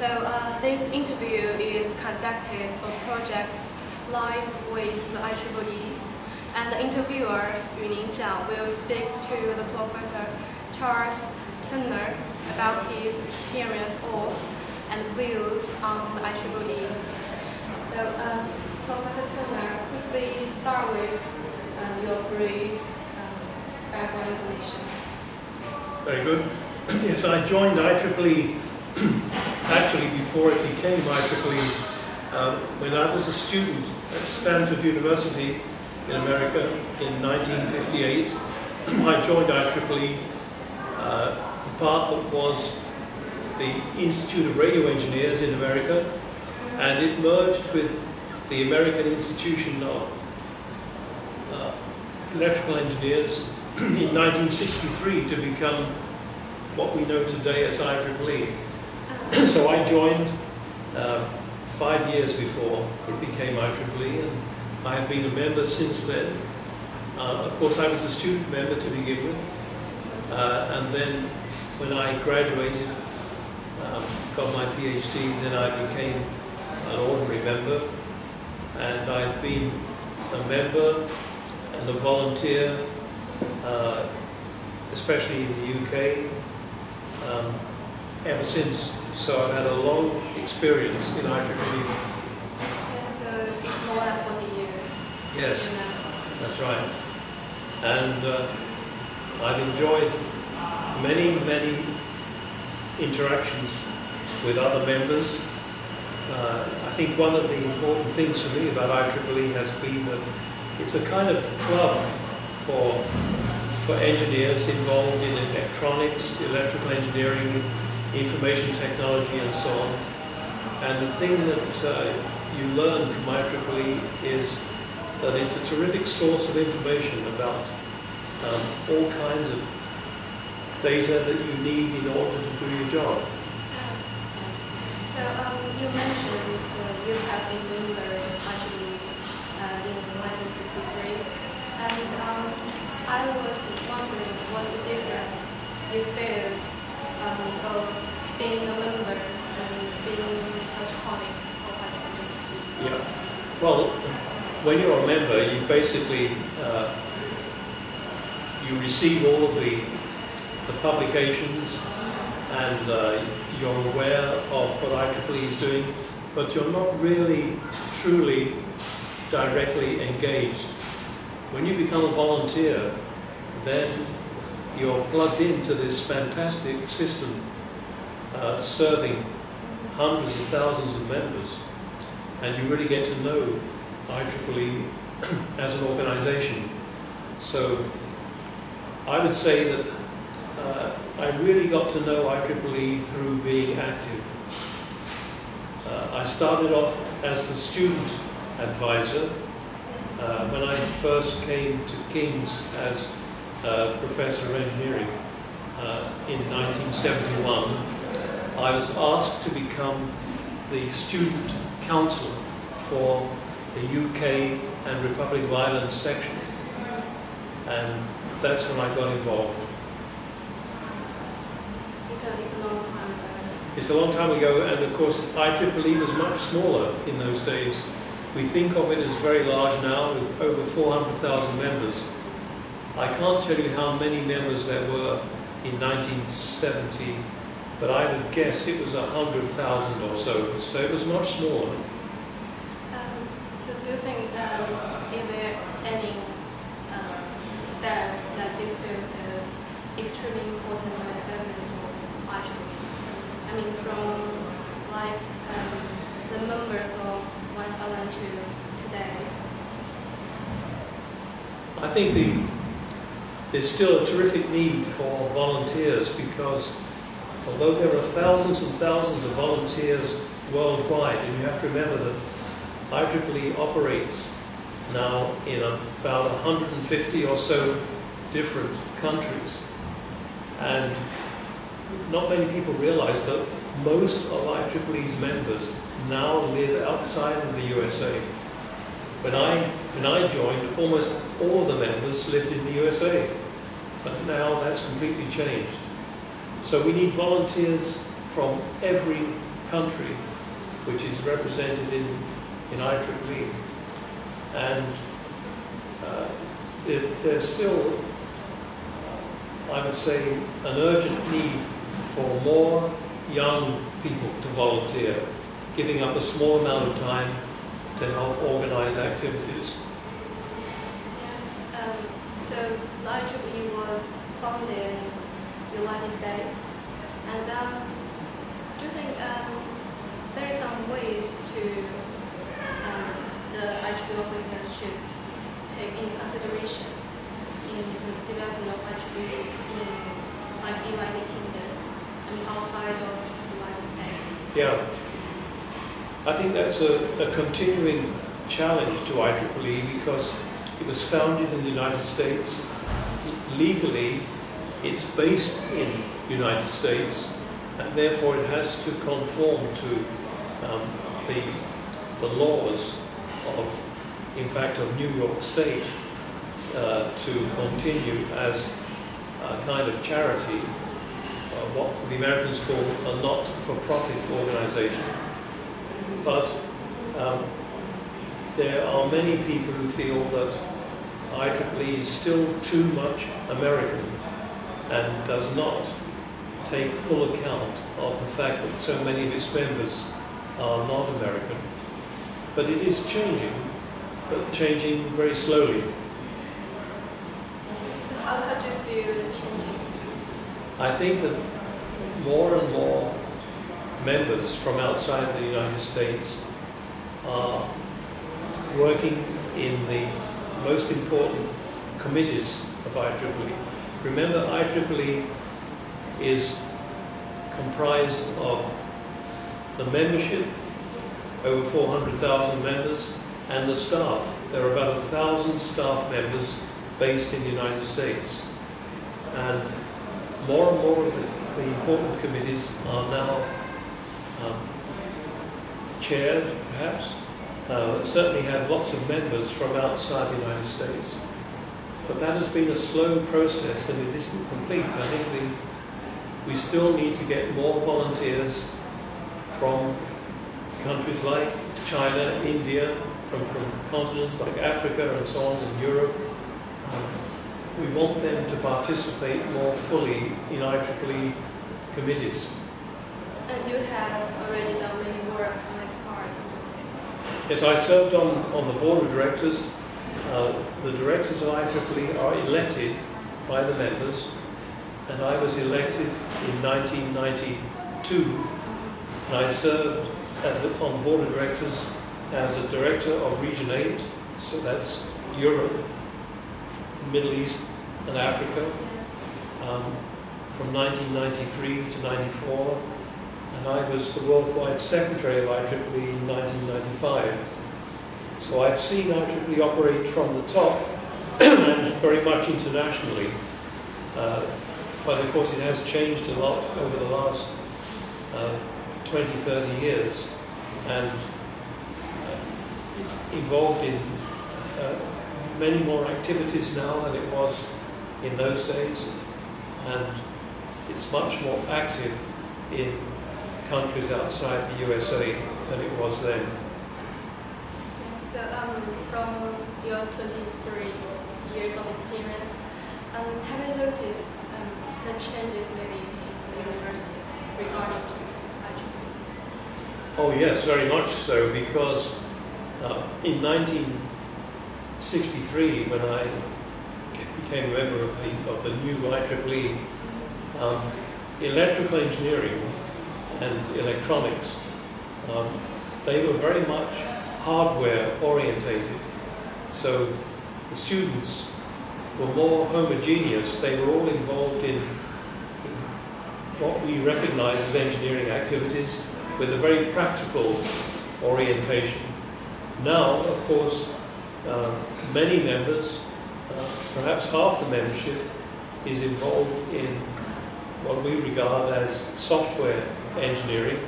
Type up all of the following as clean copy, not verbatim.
So this interview is conducted for project Live with the IEEE, and the interviewer, Jiang, will speak to the Professor Charles Turner about his experience of and views on the IEEE. So Professor Turner, could we start with your brief background information? Very good. Yes, I joined IEEE actually before it became IEEE. When I was a student at Stanford University in America in 1958, I joined IEEE. The department was the Institute of Radio Engineers in America, and it merged with the American Institution of Electrical Engineers in 1963 to become what we know today as IEEE. So I joined 5 years before it became IEEE, and I have been a member since then. Of course, I was a student member to begin with, and then when I graduated, got my PhD, then I became an ordinary member, and I've been a member and a volunteer, especially in the UK, ever since. So I've had a long experience in IEEE. Yeah, so it's more than 40 years. Yes, that's right. And I've enjoyed many interactions with other members. I think one of the important things for me about IEEE has been that it's a kind of club for engineers involved in electronics, electrical engineering, information technology, and so on. And the thing that you learn from IEEE is that it's a terrific source of information about all kinds of data that you need in order to do your job. So you mentioned you have been a member actually in 1963, and I was wondering what's the difference you felt of being a member and being a colleague of IEEE? Yeah. Well, when you're a member, you basically you receive all of the publications, and you're aware of what IEEE is doing, but you're not really truly directly engaged. When you become a volunteer, then you're plugged into this fantastic system serving hundreds of thousands of members, and you really get to know IEEE as an organization. So I would say that I really got to know IEEE through being active. I started off as the student advisor when I first came to King's as professor of engineering in 1971. I was asked to become the student councillor for the UK and Republic of Ireland section, and that's when I got involved. It's a long time ago. It's a long time ago, and of course IEEE was much smaller in those days. We think of it as very large now, with over 400,000 members. I can't tell you how many members there were in 1970, but I would guess it was 100,000 or so it was much smaller. So do you think is there any steps that you feel is extremely important in the development of IEEE? I mean, from like the members of 1002 today. I think there's still a terrific need for volunteers, because although there are thousands and thousands of volunteers worldwide, and you have to remember that IEEE operates now in about 150 or so different countries, and not many people realize that most of IEEE's members now live outside of the USA. When I joined, almost all the members lived in the USA, but now that's completely changed. So we need volunteers from every country which is represented in IEEE. And there's still, I would say, an urgent need for more young people to volunteer, giving up a small amount of time to help organize activities. Yes, so the IEEE was founded in the United States, and do you think there are some ways to the IEEE officers should take into consideration in the development of IEEE in like the United Kingdom and outside of the United States? Yeah, I think that's a continuing challenge to IEEE because it was founded in the United States. Legally, it's based in the United States, and therefore it has to conform to the laws of, in fact, of New York State to continue as a kind of charity, what the Americans call a not-for-profit organization. But there are many people who feel that IEEE is still too much American and does not take full account of the fact that so many of its members are not American. But it is changing, but changing very slowly. So how do you feel it changing? I think that more and more members from outside the United States are working in the most important committees of IEEE. Remember, IEEE is comprised of the membership, over 400,000 members, and the staff. There are about 1,000 staff members based in the United States. And more of the important committees are now chaired, perhaps. Certainly have lots of members from outside the United States. But that has been a slow process and it isn't complete. I think we still need to get more volunteers from countries like China, India, from continents like Africa and so on, and Europe. We want them to participate more fully in IEEE committees. And you have already done many works in this part, you say? Yes, I served on the board of directors. The directors of IEEE are elected by the members, and I was elected in 1992, and I served on the board of directors as a director of Region 8, so that's Europe, Middle East and Africa, from 1993 to 94, and I was the worldwide secretary of IEEE in 1995. So I've seen IEEE operate from the top and very much internationally, but of course it has changed a lot over the last 20, 30 years, and it's involved in many more activities now than it was in those days, and it's much more active in countries outside the USA than it was then. So from your 23 years of experience, have you noticed the changes maybe in the universities regarding to IEEE? Oh yes, very much so, because in 1963, when I became a member of the new IEEE, electrical engineering and electronics, they were very much hardware orientated. So the students were more homogeneous. They were all involved in what we recognize as engineering activities with a very practical orientation. Now, of course, many members, perhaps half the membership, is involved in what we regard as software engineering.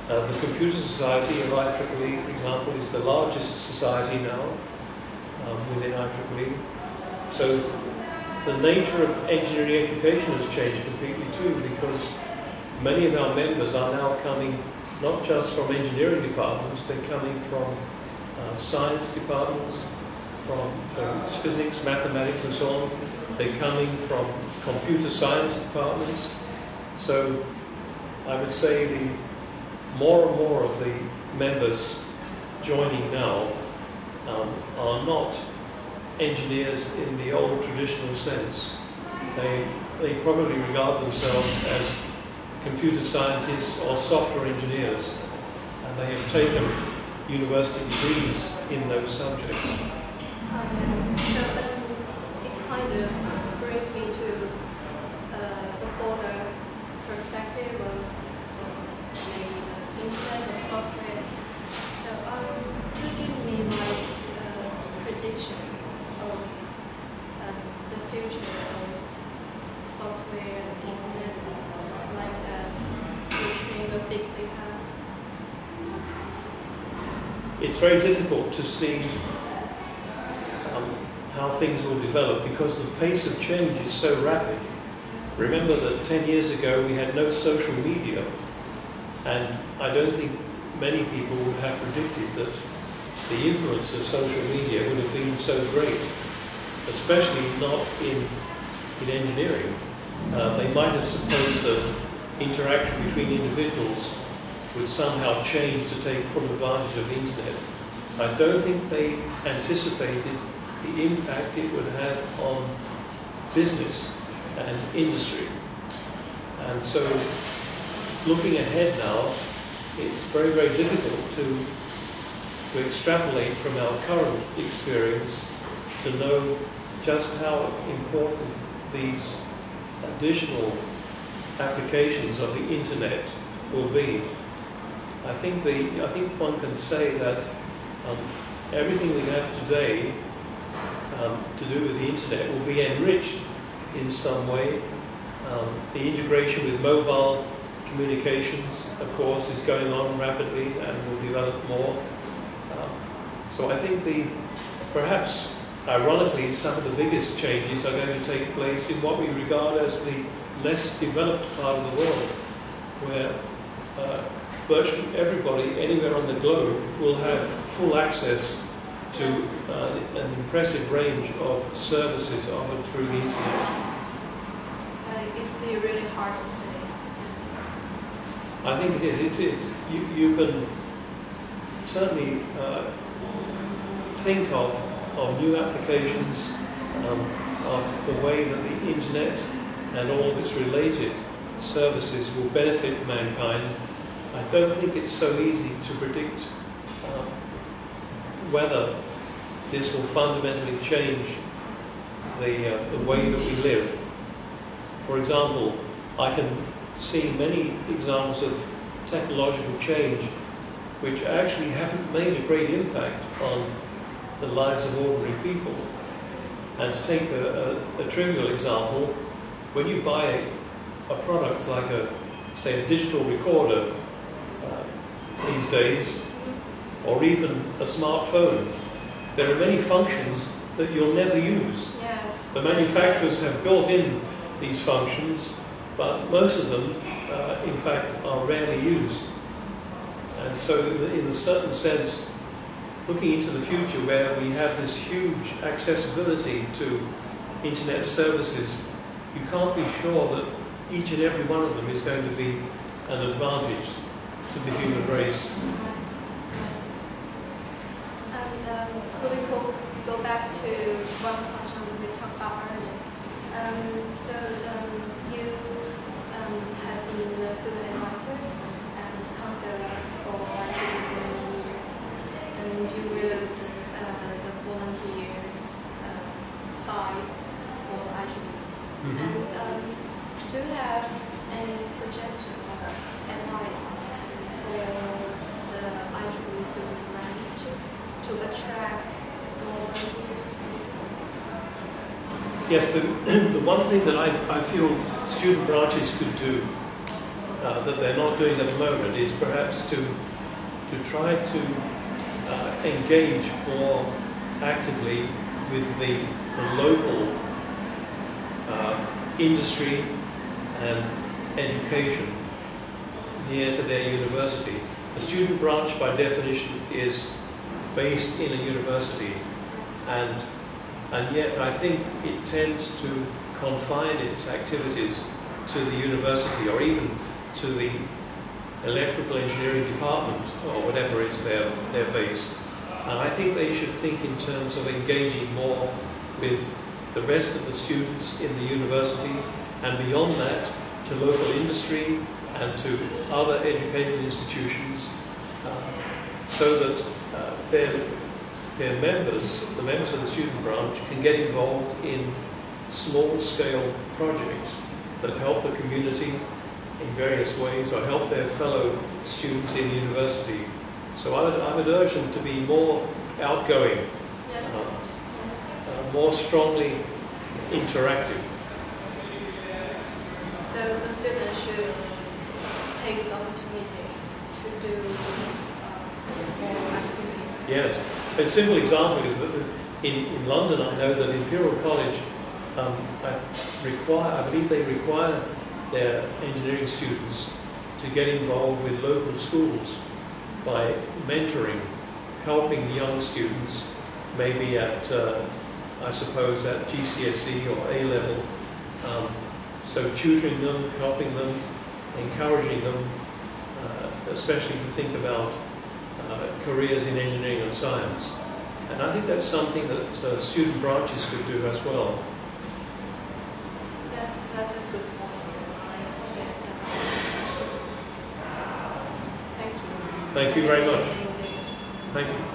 The Computer Society of IEEE, for example, is the largest society now within IEEE. So the nature of engineering education has changed completely too, because many of our members are now coming not just from engineering departments, they're coming from science departments, from physics, mathematics and so on. They're coming from computer science departments. So I would say the more and more of the members joining now are not engineers in the old traditional sense. They probably regard themselves as computer scientists or software engineers, and they have taken university degrees in those subjects. So it kind of brings me to the broader perspective of maybe the internet and software. So could you give me like prediction of the future of software and internet, like featuring the big data? It's very difficult to see how things will develop because the pace of change is so rapid. Remember that 10 years ago we had no social media, and I don't think many people would have predicted that the influence of social media would have been so great, especially not in engineering. They might have supposed that interaction between individuals would somehow change to take full advantage of the internet. I don't think they anticipated the impact it would have on business and industry. And so, looking ahead now, it's very, very difficult to extrapolate from our current experience to know just how important these additional applications of the internet will be. I think one can say that everything we have today to do with the internet will be enriched in some way. The integration with mobile communications, of course, is going on rapidly and will develop more. So I think perhaps ironically, some of the biggest changes are going to take place in what we regard as the less developed part of the world, where virtually everybody anywhere on the globe will have full access to an impressive range of services offered through the internet. It's still really hard to say. I think it is. You can certainly think of new applications, of the way that the internet and all of its related services will benefit mankind. I don't think it's so easy to predict whether this will fundamentally change the way that we live. For example, I can see many examples of technological change which actually haven't made a great impact on the lives of ordinary people. And to take a trivial example, when you buy a product like say a digital recorder these days, or even a smartphone, there are many functions that you'll never use. Yes. The manufacturers have built in these functions, but most of them, in fact, are rarely used. And so, in a certain sense, looking into the future where we have this huge accessibility to internet services, you can't be sure that each and every one of them is going to be an advantage to the human race. And could we go back to one question we talked about earlier? You had been a student advisor and counselor for IEEE for many years, and you wrote the volunteer guides for IEEE. And do you have any suggestion or advice for the IEEE student branches to attract more volunteers? Yes, the one thing that I feel student branches could do that they're not doing at the moment is perhaps to try to engage more actively with the local industry and education. near to their university. A student branch, by definition, is based in a university, and yet I think it tends to confine its activities to the university, or even to the electrical engineering department, or whatever is their base. And I think they should think in terms of engaging more with the rest of the students in the university, and beyond that, to local industry and to other educational institutions, so that their members, the members of the student branch, can get involved in small-scale projects that help the community in various ways, or help their fellow students in the university. So I would urge them to be more outgoing, more strongly interactive. So the students should take the opportunity to do more activities. Yes. A simple example is that in London, I know that Imperial College, I believe they require their engineering students to get involved with local schools by mentoring, helping young students, maybe at, I suppose, at GCSE or A-level. So tutoring them, helping them, encouraging them, especially to think about careers in engineering and science. And I think that's something that student branches could do as well. Yes, that's a good point. Yes, Thank you very much. Thank you.